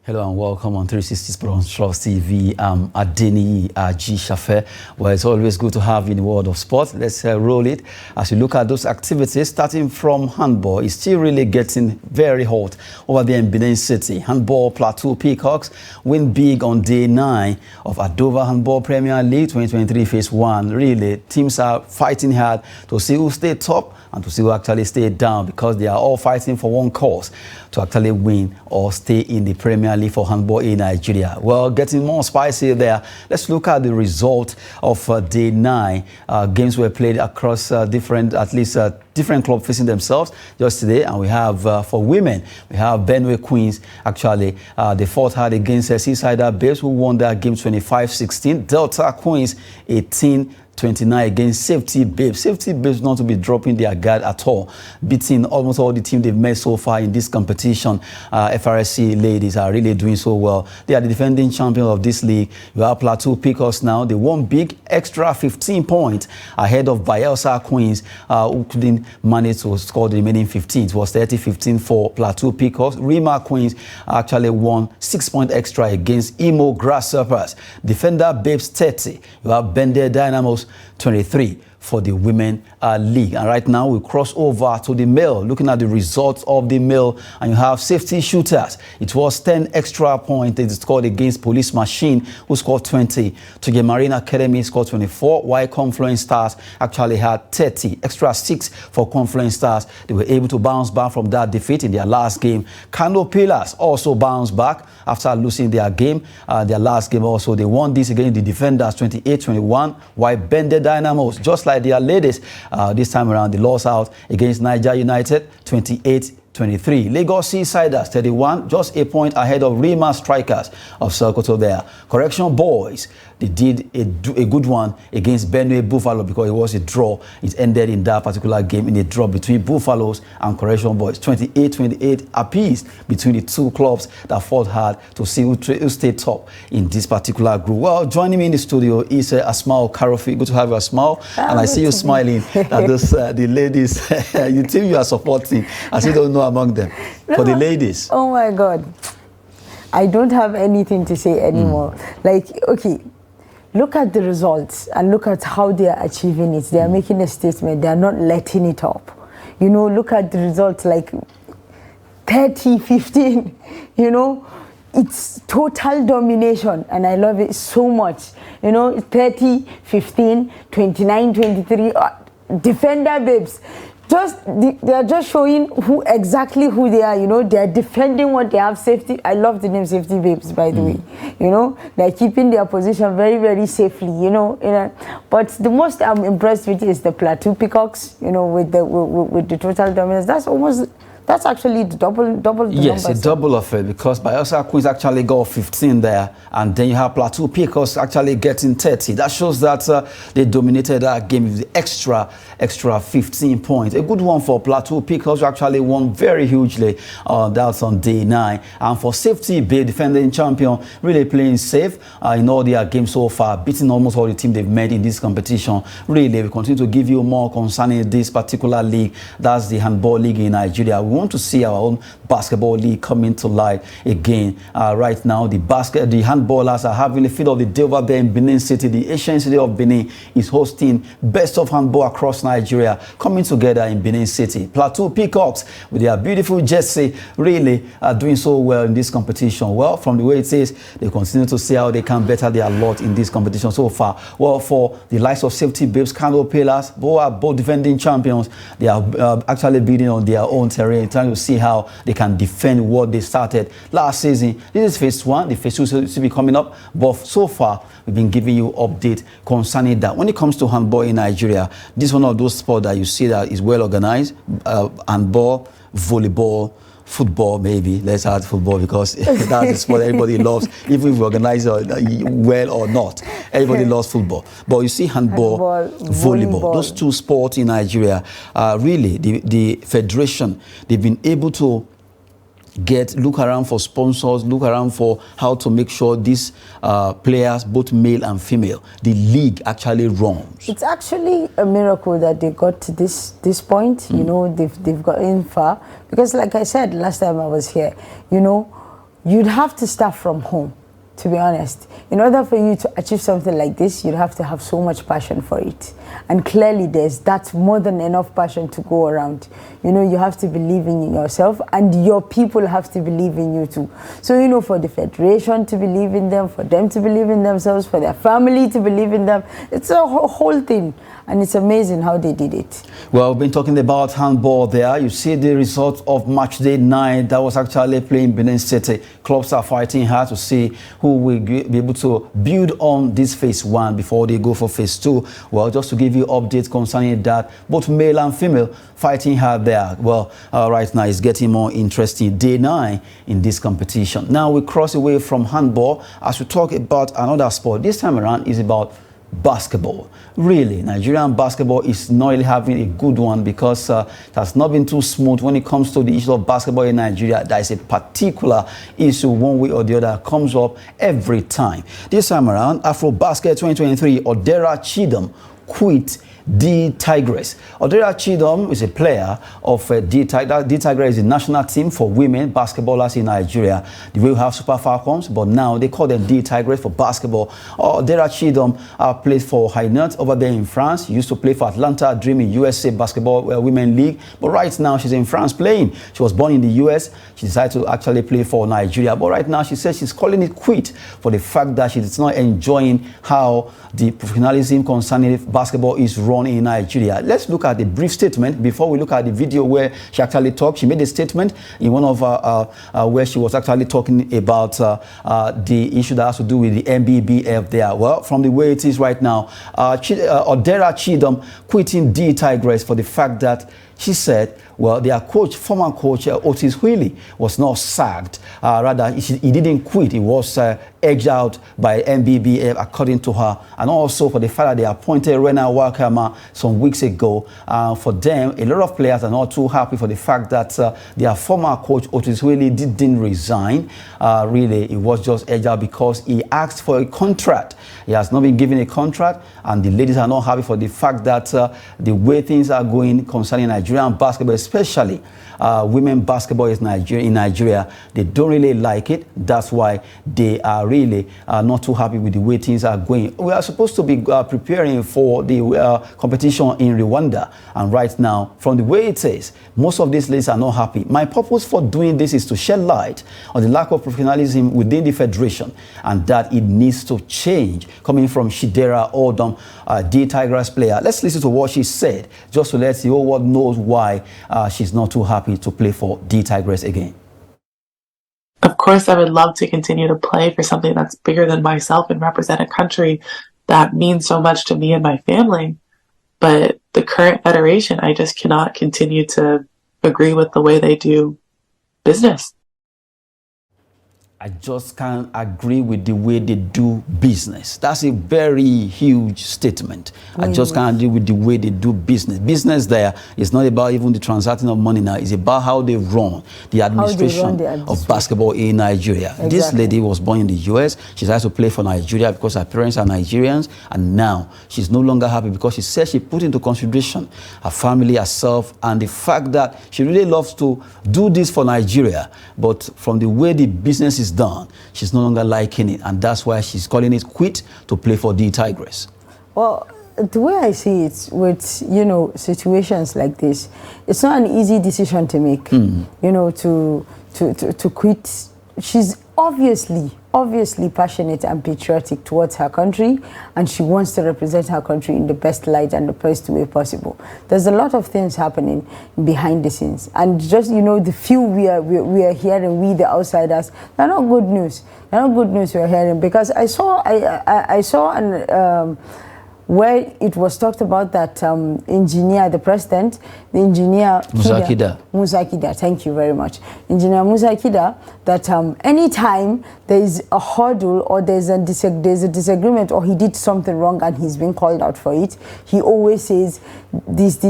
Hello and welcome on 360 Sports TV. I'm Adeni G. Shafe. Well, it's always good to have you in the world of sport. Let's roll it. As you look at those activities, starting from handball, it's still really getting very hot over there in Benin City. Handball Plateau Peacocks win big on day 9 of Adova Handball Premier League 2023 Phase 1. Really, teams are fighting hard to see who stay top and to see who actually stay down, because they are all fighting for one cause, to actually win or stay in the Premier League for handball in Nigeria. Well, getting more spicy there, let's look at the result of day 9. Games were played across different clubs facing themselves just today. And we have, for women, we have Benue Queens. Actually, they fought hard against Seasider Babes, who won that game 25-16. Delta Queens 18-29 against Safety Babes. Safety Babes not to be dropping their guard at all, beating almost all the teams they've met so far in this competition. FRSC ladies are really doing so well. They are the defending champion of this league. You have Plateau Peacocks now. They won big, extra 15 points ahead of Bayelsa Queens, who couldn't manage to score the remaining 15. It was 30-15 for Plateau Peacocks. Rima Queens actually won 6 points extra against Imo Grasshoppers. Defender Babes 30. You have Bende Dynamos 23 for the women league. And right now we cross over to the male, looking at the results of the male, and you have Safety Shooters. It was 10 extra points they scored against Police Machine, who scored 20. Toge Marine Academy scored 24, while Confluence Stars actually had 30. Extra 6 for Confluence Stars. They were able to bounce back from that defeat in their last game. Kano Pillars also bounced back after losing their game. Their last game also, they won this against the Defenders 28-21, while Bende Dynamos, just like their ladies, this time around, they lost out against Niger United 28-23. Lagos Seasiders 31, just a point ahead of Rima Strikers of Sokoto there. Correction Boys, they did a good one against Benue Buffalo, because it was a draw. It ended in that particular game in a draw between Buffaloes and Correction Boys. 28-28 apiece between the two clubs that fought hard to see who stayed top in this particular group. Well, joining me in the studio is Asmao Karofi. Good to have you, Asmao. And I see you smiling at those, the ladies. You think you are supporting, as you don't know among them. No. For the ladies. Oh my God. I don't have anything to say anymore. Like, okay, look at the results and look at how they are achieving it. They are making a statement. They are not letting it up. You know, look at the results, like 30-15, you know. It's total domination, and I love it so much. You know, 30-15, 29-23, Defender Babes. They are just showing exactly who they are. You know, they are defending what they have. Safety. I love the name Safety Babes, by the way. You know, they're keeping their position very, very safely. You know. But the most I'm impressed with is the Plateau Peacocks. You know, with the total dominance. That's actually the double. Yes, a double of it, because Bayelsa Queens actually got 15 there, and then you have Plateau Peacocks actually getting 30. That shows that they dominated that game with the extra 15 points. A good one for Plateau Peacocks, who actually won very hugely. That's on day 9. And for Safety Bay, defending champion, really playing safe in all their games so far, beating almost all the teams they've met in this competition. Really, we continue to give you more concerning this particular league. That's the handball league in Nigeria. We want to see our own basketball league coming to light again. Right now, the handballers are having a field of the day over there in Benin City. The Asian city of Benin is hosting best of handball across Nigeria, coming together in Benin City. Plateau Peacocks, with their beautiful jersey, really are doing so well in this competition. Well, from the way it is, they continue to see how they can better their lot in this competition so far. Well, for the likes of Safety Babes, Kano Pillars, both defending champions, they are actually building on their own terrain, trying to see how they can defend what they started last season. This is phase 1. The phase 2 will be coming up, but so far we've been giving you update concerning that. When it comes to handball in Nigeria, this is one of those sports that you see that is well organized. Handball, volleyball, football, maybe let's add football, because that's the sport everybody loves, even if we organize well or not. Everybody loves football. But you see handball, volleyball, those two sports in Nigeria, really the federation, they've been able to look around for sponsors, look around for how to make sure these players, both male and female, the league actually runs. It's actually a miracle that they got to this point. You know, they've gotten far, because like I said last time I was here, you know, you'd have to start from home, to be honest. In order for you to achieve something like this, you'd have to have so much passion for it. And clearly that's more than enough passion to go around. You know, you have to believe in yourself, and your people have to believe in you too. So, you know, for the federation to believe in them, for them to believe in themselves, for their family to believe in them, it's a whole thing. And it's amazing how they did it. Well, we've been talking about handball there. You see the result of match day 9 that was actually playing Benin City. Clubs are fighting hard to see who will be able to build on this phase 1 before they go for phase 2. Well, just to give you updates concerning that, both male and female fighting hard there. Well, right now it's getting more interesting. Day 9 in this competition. Now we cross away from handball as we talk about another sport. This time around is about basketball. Really, Nigerian basketball is not really having a good one because it has not been too smooth when it comes to the issue of basketball in Nigeria. There is a particular issue one way or the other comes up every time. This time around, AfroBasket 2023, Odera Chidom quit D Tigress. Odera Chidom is a player of D Tigress is the national team for women basketballers in Nigeria. They will have Super Falcons, but now they call them D Tigress for basketball. Odera Chidom plays for Hainaut over there in France. She used to play for Atlanta Dream in USA Basketball Women League, but right now she's in France playing. She was born in the US. She decided to actually play for Nigeria, but right now she says she's calling it quit for the fact that she's not enjoying how the professionalism concerning basketball is run in Nigeria. Let's look at the brief statement before we look at the video where she actually talked. She made a statement in one of where she was actually talking about the issue that has to do with the MBBF there. Well, from the way it is right now, Odera Chidom quitting D Tigress for the fact that she said, well, their coach, former coach Otis Wheely, was not sacked. Rather, he didn't quit. He was edged out by MBBF, according to her. And also for the fact that they appointed Rena Wakama some weeks ago. For them, a lot of players are not too happy for the fact that their former coach Otis Wheely didn't resign. Really, it was just edged out because he asked for a contract. He has not been given a contract, and the ladies are not happy for the fact that the way things are going concerning Nigerian basketball, especially women basketball in Nigeria, they don't really like it. That's why they are really not too happy with the way things are going. We are supposed to be preparing for the competition in Rwanda, and right now, from the way it is, most of these ladies are not happy. My purpose for doing this is to shed light on the lack of professionalism within the federation, and that it needs to change. Coming from Shidera Odom, D Tigress player. Let's listen to what she said, just to let the whole world knows why she's not too happy to play for D Tigress again. Of course, I would love to continue to play for something that's bigger than myself and represent a country that means so much to me and my family. But the current federation, I just cannot continue to agree with the way they do business. I just can't agree with the way they do business. That's a very huge statement. I just can't agree with the way they do business. Business there is not about even the transacting of money now. It's about how they run the administration of basketball in Nigeria. Exactly. This lady was born in the US. She decided to play for Nigeria because her parents are Nigerians. And now she's no longer happy because she says she put into consideration her family, herself, and the fact that she really loves to do this for Nigeria. But from the way the business is done, she's no longer liking it, and that's why she's calling it quit to play for D Tigress. Well, the way I see it with, you know, situations like this, it's not an easy decision to make, you know, to quit. She's obviously passionate and patriotic towards her country, and she wants to represent her country in the best light and the best way possible. There's a lot of things happening behind the scenes, and just, you know, the few we are hearing, we the outsiders, they're not good news. They're not good news we're hearing, because I saw an where it was talked about that engineer, the president, the engineer Musa Kida, thank you very much, Engineer Musa Kida, that anytime there is a hurdle or there's a disagreement or he did something wrong and he's been called out for it, he always says this,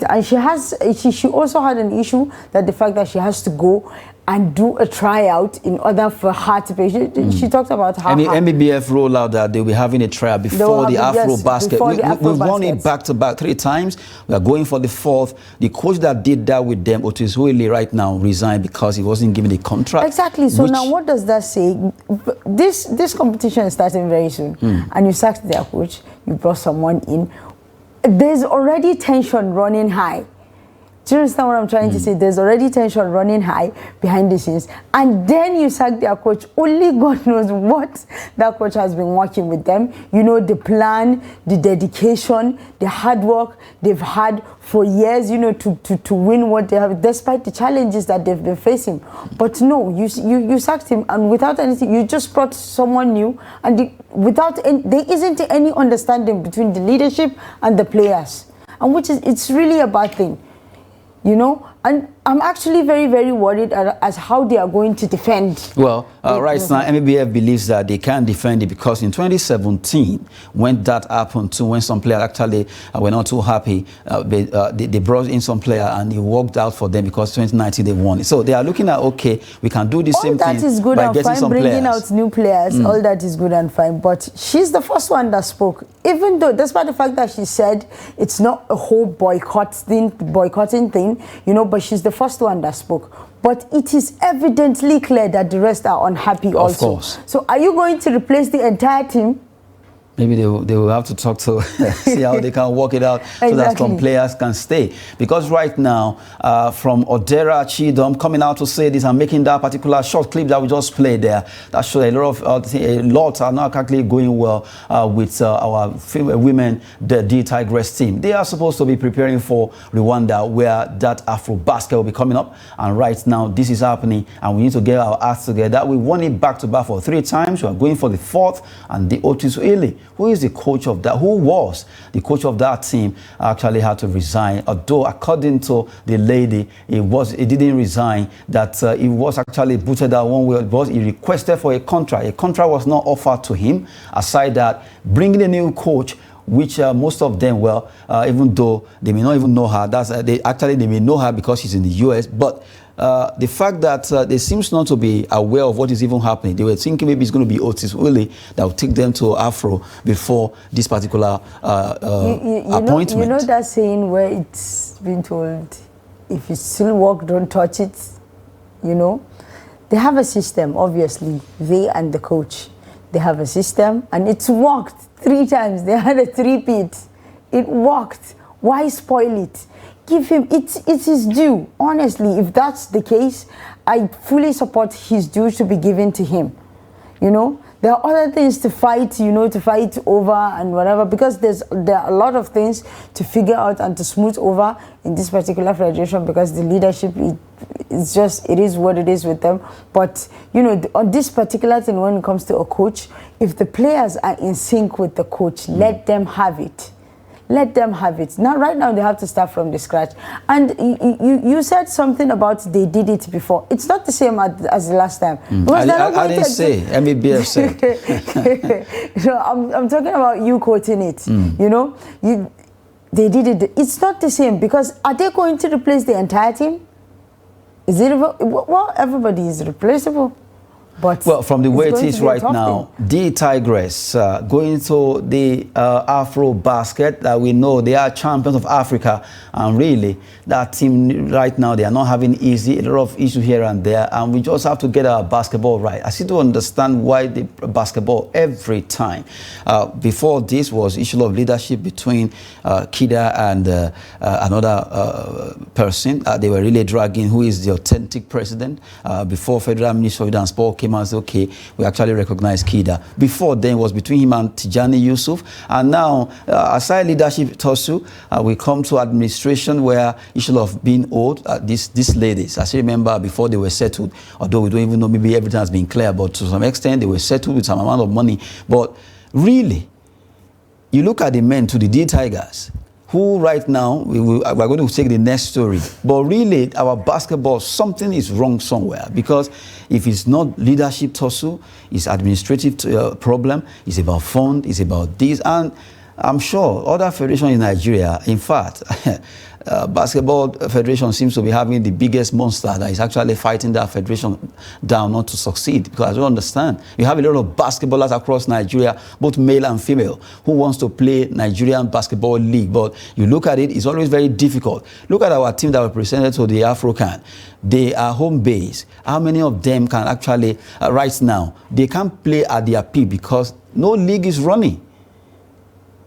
and she also had an issue that the fact that she has to go and do a tryout in order for her to play. She talked about how MBBF rollout that they'll be having a tryout before the Afro basket. We've won it back-to-back 3 times. We are going for the 4th. The coach that did that with them, Otis Willie, right now resigned because he wasn't given the contract. Exactly. So now what does that say? This competition is starting very soon, and you sacked their coach, you brought someone in. There's already tension running high. Do you understand what I'm trying to say? There's already tension running high behind the scenes. And then you sack their coach. Only God knows what that coach has been working with them. You know, the plan, the dedication, the hard work they've had for years, you know, to win what they have, despite the challenges that they've been facing. But no, you sacked him, and without anything, you just brought someone new, and there isn't any understanding between the leadership and the players. And it's really a bad thing. You know, and I'm actually very, very worried as how they are going to defend. Well, right now, MBBF believes that they can't defend it because in 2017, when that happened too, when some players actually were not too happy, they brought in some player and he worked out for them because 2019 they won it. So they are looking at, okay, we can do the same thing. All that is good by and getting fine, some bringing players. out new players, all that is good and fine. But she's the first one that spoke, even though, despite the fact that she said it's not a whole boycotting thing, you know, but she's the first one that spoke. But it is evidently clear that the rest are unhappy also. Of course. So are you going to replace the entire team? Maybe they will have to talk to see how they can work it out so that some players can stay. Because right now, from Odera Chidom coming out to say this and making that particular short clip that we just played there, that shows a lot are not actually going well with our women, the Tigress team. They are supposed to be preparing for Rwanda, where that Afro basket will be coming up. And right now, this is happening, and we need to get our acts together. We won it back-to-back for 3 times. We are going for the 4th, and the Otis Willie, who is the coach of that, who was the coach of that team, actually had to resign. Although, according to the lady, he didn't resign, that he was actually booted out one way, but he requested for a contract. A contract was not offered to him. Aside that, bringing a new coach, which most of them, well, even though they may not even know her, they may know her because she's in the US, but the fact that they seems not to be aware of what is even happening. They were thinking maybe it's going to be Otis Willie that will take them to Afro before this particular appointment. You know that saying where it's been told, if you still work, don't touch it, you know? They have a system, obviously, they and the coach. They have a system, and it's worked 3 times. They had a 3-peat. It worked. Why spoil it? Give him, it's his due. Honestly, if that's the case, I fully support his due to be given to him. You know, there are other things to fight, you know, to fight over and whatever, because there are a lot of things to figure out and to smooth over in this particular federation, because the leadership, it is what it is with them. But, you know, on this particular thing, when it comes to a coach, if the players are in sync with the coach, let them have it. Let them have it. Now, right now, they have to start from the scratch. And you said something about they did it before. It's not the same as the last time. I didn't say. MBBF said. So I'm talking about you quoting it. You know, they did it. It's not the same, because are they going to replace the entire team? Is it? Well, everybody is replaceable. But well, from the way it is right now, the Tigress going to the Afro basket, that we know they are champions of Africa, and really that team right now, they are not having easy, a lot of issues here and there, and we just have to get our basketball right. I still don't understand why the basketball every time. Before this was issue of leadership between Kida and another person. They were really dragging who is the authentic president. Before Federal Minister of Youth and Sport came and said, okay, we actually recognize Kida. Before then, it was between him and Tijani Yusuf. And now, aside leadership tussle, we come to administration, where issue of being owed these ladies. I still remember before they were settled, although we don't even know, maybe everything has been clear, but to some extent, they were settled with some amount of money. But really, you look at the men, to the D Tigers, who right now, we're going to take the next story. But really, our basketball, something is wrong somewhere. Because if it's not leadership tussle, it's administrative problem, it's about fund, it's about this. And I'm sure other federations in Nigeria, in fact, basketball federation seems to be having the biggest monster that is actually fighting that federation down not to succeed. Because I don't understand. You have a lot of basketballers across Nigeria, both male and female, who wants to play Nigerian basketball league. But you look at it, it's always very difficult. Look at our team that were presented to the AFROCAN. They are home based. How many of them can actually, right now, they can't play at their peak because no league is running.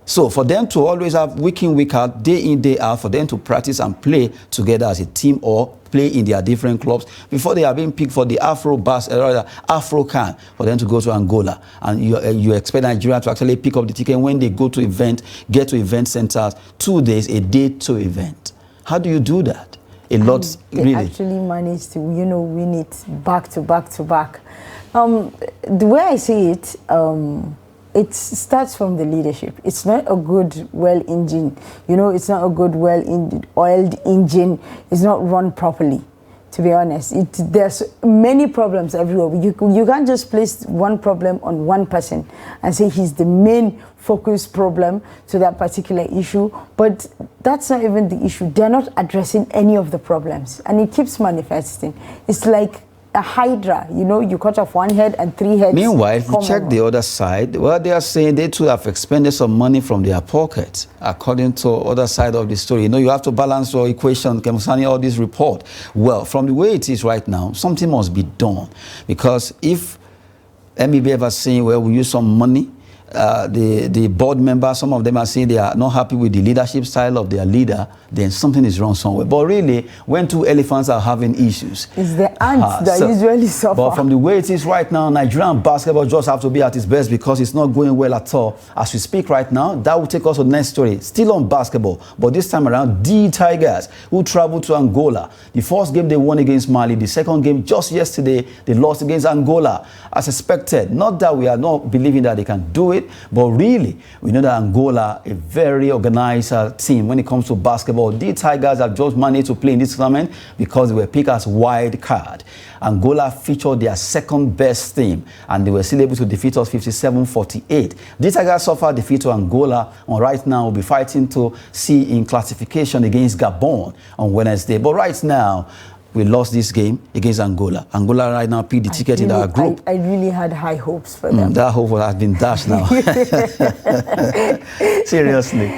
So for them to always have week in, week out, day in, day out, for them to practice and play together as a team or play in their different clubs before they are being picked for the AFROCAN for them to go to Angola. And you expect Nigeria to actually pick up the ticket when they go to event, get to event centers, 2 days, a day to event. How do you do that? A lot, they really. Actually managed to, win it back to back to back. The way I see it, it starts from the leadership. It's not a good, well-engined, it's not a good, well-oiled engine. It's not run properly, to be honest. There's many problems everywhere. You can't just place one problem on one person and say he's the main focus problem to that particular issue. But that's not even the issue. They're not addressing any of the problems. And it keeps manifesting. It's like a hydra, you cut off one head and 3 heads. Meanwhile, if you check the other side, well, they are saying they too have expended some money from their pockets, according to other side of the story. You have to balance your equation concerning all this report. Well, from the way it is right now, something must be done. Because if MEB ever saying, well, we use some money, the board members, some of them are saying they are not happy with the leadership style of their leader, then something is wrong somewhere. But really, when two elephants are having issues, it's the ants that usually suffer. But from the way it is right now, Nigerian basketball just have to be at its best because it's not going well at all. As we speak right now, that will take us to the next story. Still on basketball, but this time around, the Tigers, who traveled to Angola. The first game they won against Mali. The second game, just yesterday, they lost against Angola. As expected, not that we are not believing that they can do it, but really, we know that Angola, a very organized team when it comes to basketball. The Tigers have just managed to play in this tournament because they were picked as wild card. Angola featured their second best team, and they were still able to defeat us 57-48. The Tigers suffered defeat to Angola, and right now will be fighting to see in classification against Gabon on Wednesday. But right now, we lost this game against Angola. Angola right now picked the ticket in our group. I really had high hopes for them. That hope has been dashed now. Seriously.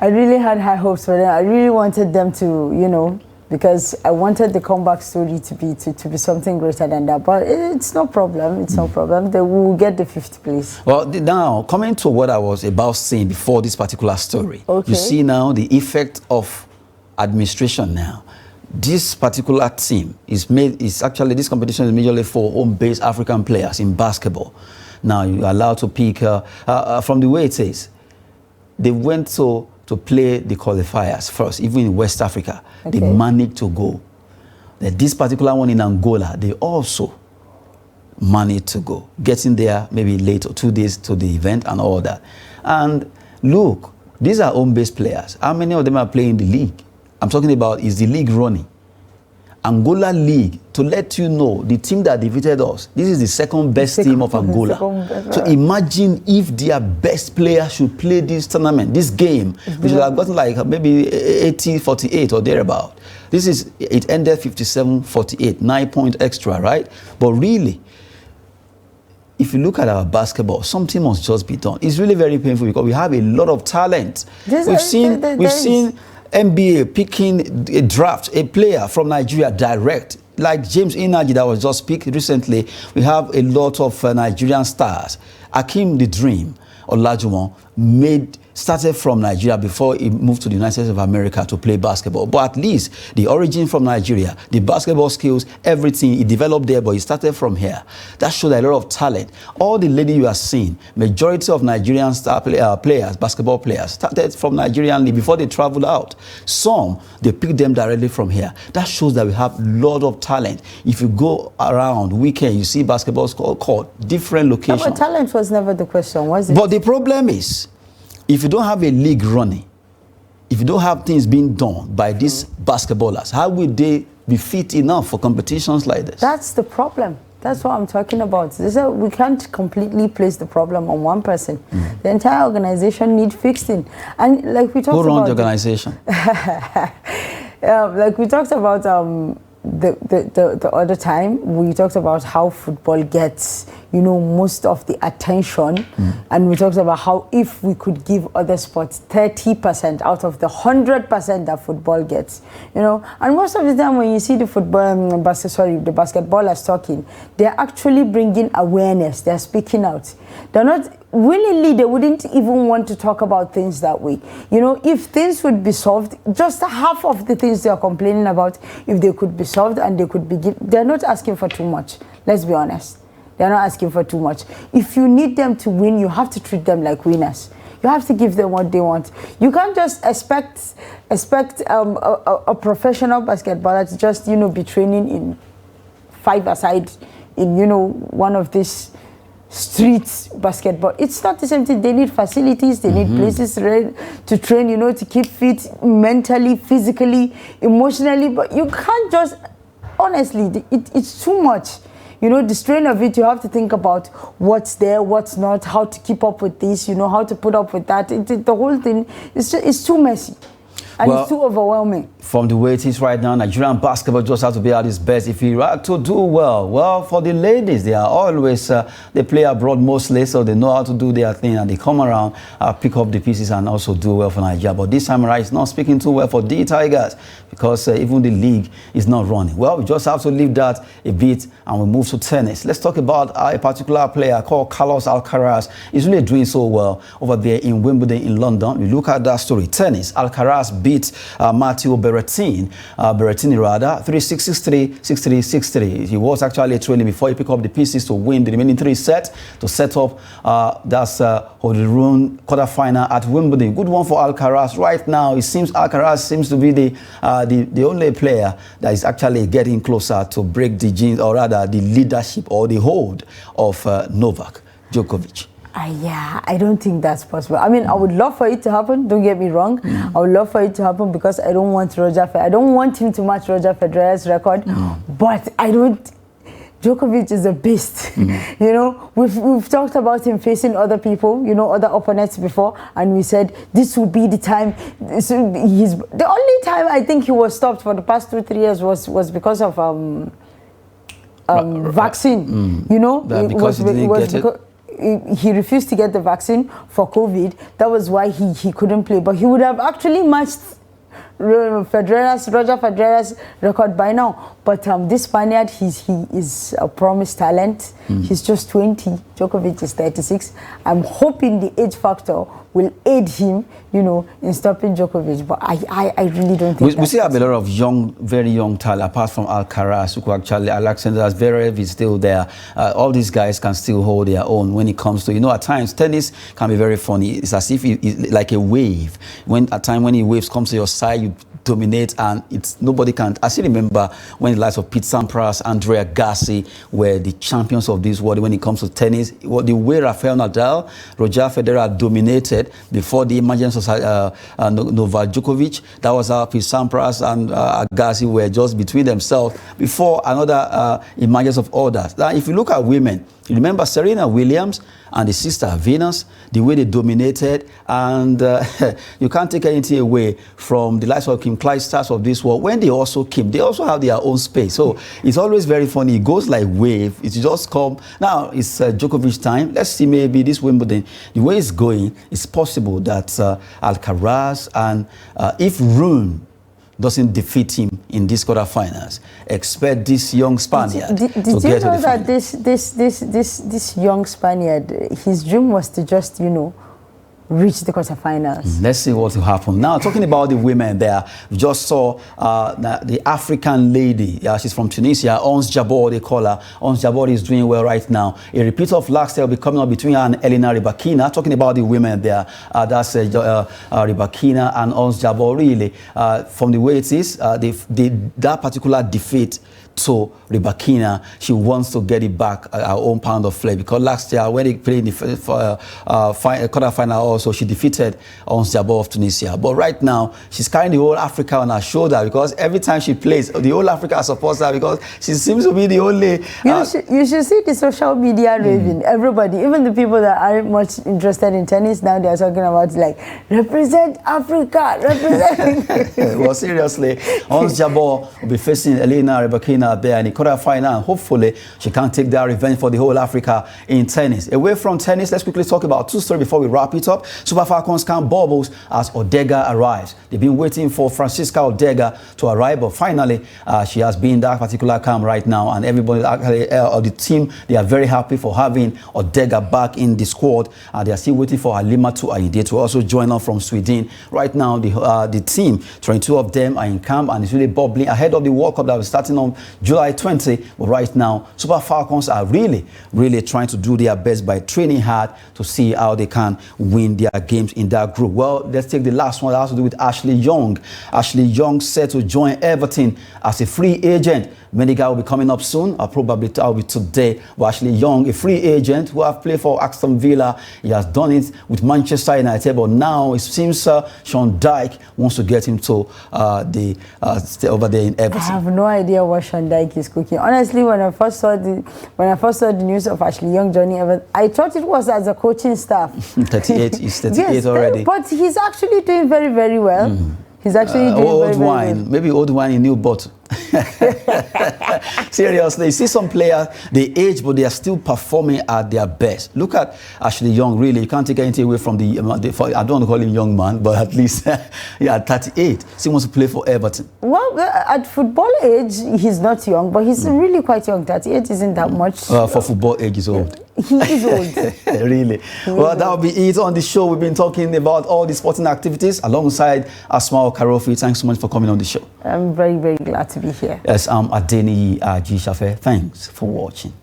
I really had high hopes for them. I really wanted them to, because I wanted the comeback story to be something greater than that. But it's no problem. It's no problem. They will get the 5th place. Well, now, coming to what I was about saying before this particular story. Okay. You see now the effect of administration now. This particular team is actually, this competition is majorly for home-based African players in basketball. Now, you're allowed to pick, from the way it is, they went to play the qualifiers first, even in West Africa. Okay. They managed to go. This particular one in Angola, they also managed to go, getting there maybe late or 2 days to the event and all that. And look, these are home-based players. How many of them are playing the league? I'm talking about, is the league running? Angola League, to let you know, the team that defeated us, this is the second best team of Angola. So imagine if their best player should play this tournament, this game, which would have gotten like maybe 80-48 or thereabout. It ended 57-48, 9 point extra, right? But really, if you look at our basketball, something must just be done. It's really very painful because we have a lot of talent. We've seen NBA picking a draft, a player from Nigeria direct, like James Inaji that was just picked recently. We have a lot of Nigerian stars. Akeem the Dream Olajuwon started from Nigeria before he moved to the United States of America to play basketball. But at least the origin from Nigeria, the basketball skills, everything, he developed there, but he started from here. That showed a lot of talent. All the ladies you are seeing, majority of Nigerian star players, basketball players, started from Nigerian league before they traveled out. Some, they picked them directly from here. That shows that we have a lot of talent. If you go around weekend, you see basketball court, different locations. No, but talent was never the question, was it? But the problem is, if you don't have a league running, if you don't have things being done by these basketballers, how will they be fit enough for competitions like this? That's the problem. That's what I'm talking about. We can't completely place the problem on one person. The entire organization needs fixing. And like we talked about... Who runs the organization? Like we talked about the other time, we talked about how football gets, you know, most of the attention. And we talked about how if we could give other sports 30% out of the 100% that football gets, you know. And most of the time when you see the the basketballers talking, they're actually bringing awareness. They're speaking out. They're not willingly, they wouldn't even want to talk about things that way. You know, if things would be solved, just half of the things they're complaining about, if they could be solved and they could be, they're not asking for too much. Let's be honest. They're not asking for too much. If you need them to win, you have to treat them like winners. You have to give them what they want. You can't just expect a professional basketballer to just, you know, be training in 5-a-side in, you know, one of these street basketball. It's not the same thing. They need facilities, they need places to train, you know, to keep fit mentally, physically, emotionally. But you can't just, honestly, it's too much. You know, the strain of it, you have to think about what's there, what's not, how to keep up with this, you know, how to put up with that. The whole thing it's too messy. And it's too overwhelming. From the way it is right now, Nigerian basketball just has to be at its best. If you are to do well, for the ladies, they are always, they play abroad mostly, so they know how to do their thing, and they come around, pick up the pieces and also do well for Nigeria. But this time around, it's not speaking too well for the Tigers, because even the league is not running. Well, we just have to leave that a bit and we move to tennis. Let's talk about a particular player called Carlos Alcaraz. He's really doing so well over there in Wimbledon in London. We look at that story. Tennis, Alcaraz beat Matteo Berrettini, 3-6, 6-3, 6-3, 6-3. He was actually trailing before he picked up the pieces to win the remaining 3 sets to set up that's Hoderun quarterfinal at Wimbledon. Good one for Alcaraz. Right now, it seems Alcaraz seems to be the only player that is actually getting closer to break the genes, or rather the leadership or the hold of Novak Djokovic. Yeah, I don't think that's possible. I mean, I would love for it to happen, don't get me wrong. I would love for it to happen because I don't want I don't want him to match Roger Federer's record. But I don't... Djokovic is a beast. You know, we've talked about him facing other people, you know, other opponents before, and we said this will be the time. So the only time I think he was stopped for the past 2-3 years was because of vaccine. You know, because he didn't get it. He refused to get the vaccine for COVID. That was why he couldn't play. But he would have actually matched Roger Federer's record by now. But this Spaniard, he is a promised talent. He's just 20. Djokovic is 36. I'm hoping the age factor will aid him, you know, in stopping Djokovic. But I really don't think we still have a lot of young, very young talent, apart from Alcaraz, who actually, Alexander Zverev is still there. All these guys can still hold their own when it comes to, you know, at times tennis can be very funny. It's as if it's like a wave. When at time when the waves comes to your side, you dominate, and it's nobody can. I still remember when the likes of Pete Sampras, Andrea Gassi were the champions of this world when it comes to tennis. The way Rafael Nadal, Roger Federer dominated before the emergence of Novak Djokovic. That was how Pete Sampras and Agassi were just between themselves before another emergence of others. Now, if you look at women, you remember Serena Williams and the sister Venus, the way they dominated, and you can't take anything away from the likes of Kim Clijsters of this world. When they also came, they also have their own space. So it's always very funny. It goes like wave. It just come. Now it's Djokovic time. Let's see, maybe this Wimbledon, the way it's going, it's possible that Alcaraz, and if Rune doesn't defeat him in these quarterfinals, expect this young Spaniard did to you get to know the that final. this young Spaniard, his dream was to just, you know, reach the quarterfinals. Let's see what will happen. Now, talking about the women there, we just saw the African lady. She's from Tunisia, Ons Jabeur, they call her. Ons Jabeur is doing well right now. A repeat of last year will be coming up between her and Elena Rybakina. Talking about the women there, that's Rybakina and Ons Jabeur, really. From the way it is, that particular defeat to Rebekina. She wants to get it back, her own pound of flesh, because last year when they played in the quarterfinal also, she defeated Ons Jabeur of Tunisia. But right now, she's carrying the whole Africa on her shoulder, because every time she plays, the whole Africa supports her, because she seems to be the only... You should see the social media raving. Everybody, even the people that aren't much interested in tennis, now they're talking about, like, represent Africa, represent... Well, seriously, Ons Jabeur will be facing Elena Rebekina there in the quarterfinal, and hopefully she can take that revenge for the whole Africa in tennis. Away from tennis, let's quickly talk about two stories before we wrap it up. Super Falcons camp bubbles as Odega arrives. They've been waiting for Francisca Odega to arrive, but finally she has been in that particular camp right now, and everybody actually of the team, they are very happy for having Odega back in the squad. They are still waiting for Halimatu Aide to also join us from Sweden. Right now, the team, 22 of them are in camp, and it's really bubbling ahead of the World Cup that will be starting on July 20. But right now, Super Falcons are really trying to do their best by training hard to see how they can win their games in that group. Well, let's take the last one that has to do with Ashley Young. Ashley Young set to join Everton as a free agent. Mediga will be coming up soon. Probably that will be today. But Ashley Young, a free agent who have played for Aston Villa. He has done it with Manchester United, but now it seems Sean Dyche wants to get him to stay over there in Everton. I have no idea what Sean Dyche is cooking. Honestly, when I first saw the news of Ashley Young joining Everton, I thought it was as a coaching staff. 38, he's 38 yes, already. But he's actually doing very, very well. He's actually doing old very, wine, very well. Maybe old wine in new bottle. Seriously, you see some players, they age, but they are still performing at their best. Look at Ashley Young, really. You can't take anything away from I don't want to call him young man, but at least at 38, he wants to play for Everton. Well, at football age, he's not young, but he's really quite young. 38 isn't that much. For football age, he's old. He is old. Really? Well, that will be it on the show. We've been talking about all the sporting activities alongside Asma Karofi. Thanks so much for coming on the show. I'm very, very glad to be here. Yes, I'm Adeniyi Aji Shafe. Thanks for watching.